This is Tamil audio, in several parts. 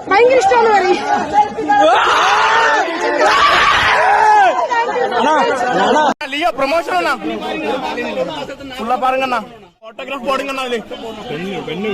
ഭയങ്കര ഇഷ്ടമാണ് லியோ ப்ரமோஷன் ஃபுல்லா பாருங்கண்ணா போட்டோகிராஃப் போடுங்கண்ணா இது பெண்ணு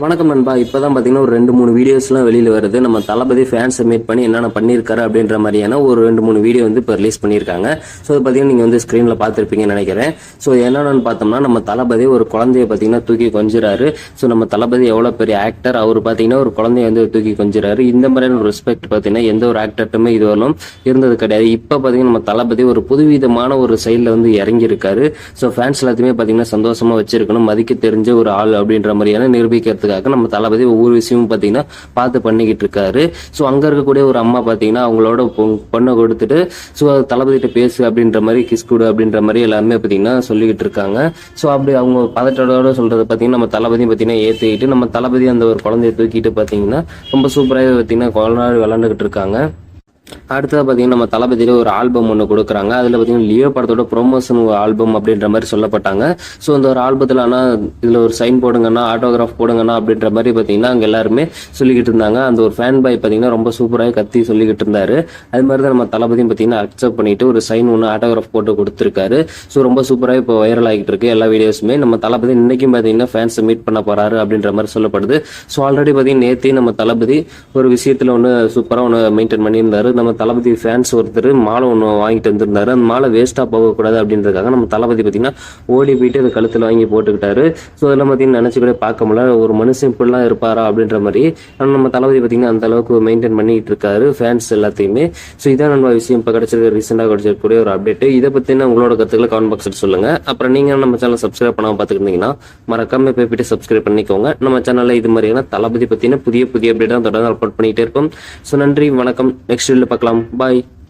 வணக்கம் நண்பா. இப்பதான் பாத்தீங்கன்னா ஒரு 2-3 வீடியோஸ்லாம் வெளியில வருது. நம்ம தளபதி ஃபேன்ஸை மீட் பண்ணி என்னென்ன பண்ணியிருக்காரு அப்படின்ற மாதிரியான ஒரு 2-3 வீடியோ வந்து இப்போ ரிலீஸ் பண்ணியிருக்காங்க. ஸோ அது பார்த்தீங்கன்னா நீங்க வந்து ஸ்க்ரீன்ல பார்த்துருப்பீங்கன்னு நினைக்கிறேன். ஸோ என்னென்னு பார்த்தோம்னா நம்ம தளபதி ஒரு குழந்தைய பார்த்தீங்கன்னா தூக்கி கொஞ்சிறாரு. ஸோ நம்ம தளபதி எவ்வளோ பெரிய ஆக்டர், அவர் பார்த்தீங்கன்னா ஒரு குழந்தைய வந்து தூக்கி கொஞ்சிறாரு. இந்த மாதிரியான ஒரு ரெஸ்பெக்ட் பார்த்தீங்கன்னா எந்த ஒரு ஆக்டர்ட்டுமே இதுவரையும் இருந்தது கிடையாது. இப்போ பார்த்தீங்கன்னா நம்ம தளபதி ஒரு புதுவிதமான ஒரு சைடில் வந்து இறங்கியிருக்காரு. ஸோ ஃபேன்ஸ் எல்லாத்தையுமே பார்த்தீங்கன்னா சந்தோஷமா வச்சிருக்கணும், மதிக்க தெரிஞ்ச ஒரு ஆள் அப்படின்ற மாதிரியான நிரூபிக்கிறதுக்காக நம்ம தளபதி ஒவ்வொரு விஷயமும் பாத்தீங்கன்னா பார்த்து பண்ணிக்கிட்டு இருக்காரு. ஸோ அங்க இருக்கக்கூடிய ஒரு அம்மா பாத்தீங்கன்னா அவங்களோட பொண்ணை கொடுத்துட்டு ஸோ தளபதிட்ட பேசு அப்படின்ற மாதிரி, கிஸ் கொடு அப்படின்ற மாதிரி எல்லாருமே பாத்தீங்கன்னா சொல்லிக்கிட்டு இருக்காங்க. ஸோ அப்படி அவங்க பதட்டோட சொல்றது பாத்தீங்கன்னா நம்ம தளபதி பாத்தீங்கன்னா ஏத்திக்கிட்டு நம்ம தளபதி அந்த ஒரு குழந்தைய தூக்கிட்டு பாத்தீங்கன்னா ரொம்ப சூப்பராக பாத்தீங்கன்னா குழந்தை விளையாண்டுகிட்டு இருக்காங்க. அடுத்தது பார்த்தீங்கன்னா நம்ம தளபதியில ஒரு ஆல்பம் ஒன்று கொடுக்குறாங்க. அதில் பார்த்தீங்கன்னா லியோ படத்தோட ப்ரொமோஷன் ஆல்பம் அப்படின்ற மாதிரி சொல்லப்பட்டாங்க. ஸோ இந்த ஒரு ஆல்பத்தில் ஆனால் இதில் ஒரு சைன் போடுங்கண்ணா, ஆட்டோகிராஃப் போடுங்கண்ணா அப்படின்ற மாதிரி பார்த்தீங்கன்னா அங்கே எல்லாருமே சொல்லிக்கிட்டு இருந்தாங்க. அந்த ஒரு ஃபேன் பாய் பார்த்தீங்கன்னா ரொம்ப சூப்பராக கத்தி சொல்லிக்கிட்டு இருந்தாரு. அது மாதிரி தான் நம்ம தளபதியும் பார்த்தீங்கன்னா அக்செப்ட் பண்ணிட்டு ஒரு சைன் ஒன்று ஆட்டோகிராஃப் போட்டு கொடுத்துருக்காரு. ஸோ ரொம்ப சூப்பராக இப்போ வைரல் ஆகிட்டு இருக்கு எல்லா வீடியோஸுமே. நம்ம தளபதி இன்னைக்கும் பார்த்தீங்கன்னா ஃபேன்ஸை மீட் பண்ண போறாரு அப்படின்ற மாதிரி சொல்லப்படுது. ஸோ ஆல்ரெடி பார்த்தீங்கன்னா நேற்றே நம்ம தளபதி ஒரு விஷயத்தில் ஒன்று சூப்பராக ஒன்று மெயின்டைன் பண்ணியிருந்தாரு. நம்ம தளபதி ஃபேன்ஸ் ஒருத்தர் மாலை ஒன்று வாங்கிட்டு வந்திருந்தாரு. அந்த மாலை வேஸ்டா போகக்கூடாது அப்படின்றதுக்காக நம்ம தளபதி பார்த்தீங்கன்னா ஓடி போயிட்டு அந்த கழுத்தில் வாங்கி போட்டுக்கிட்டாரு. ஸோ அதெல்லாம் பார்த்தீங்கன்னா நினைச்சு கூட பார்க்க முடியல, ஒரு மனுஷன் இப்படிலாம் இருப்பாரா அப்படின்ற மாதிரி. ஆனால் நம்ம தளபதி பார்த்தீங்கன்னா அந்த அளவுக்கு மெயின்டைன் பண்ணிட்டு இருக்காரு ஃபேன்ஸ் எல்லாத்தையுமே. ஸோ இதான் நம்ம விஷயம் இப்போ கிடைச்சிருக்க ரீசெண்டாக கிடைச்சிருக்கக்கூடிய ஒரு அப்டேட். இதை பற்றின உங்களோட கருத்துக்களை கமெண்ட் பாக்ஸில் சொல்லுங்க. அப்புறம் நீங்க நம்ம சேனல் சப்ஸ்கிரைப் பண்ணாம பார்த்துக்கிட்டீங்கன்னா மறக்காம போய்ட்டு சப்ஸ்கிரைப் பண்ணிக்கோங்க. நம்ம சேனல்ல இது மாதிரியான தளபதி பற்றின புதிய அப்டேட் தான் தொடர்ந்து அப்லோட் பண்ணிட்டே இருக்கும். ஸோ நன்றி, வணக்கம். நெக்ஸ்ட் வீடியோல பார்க்கலாம். Bye.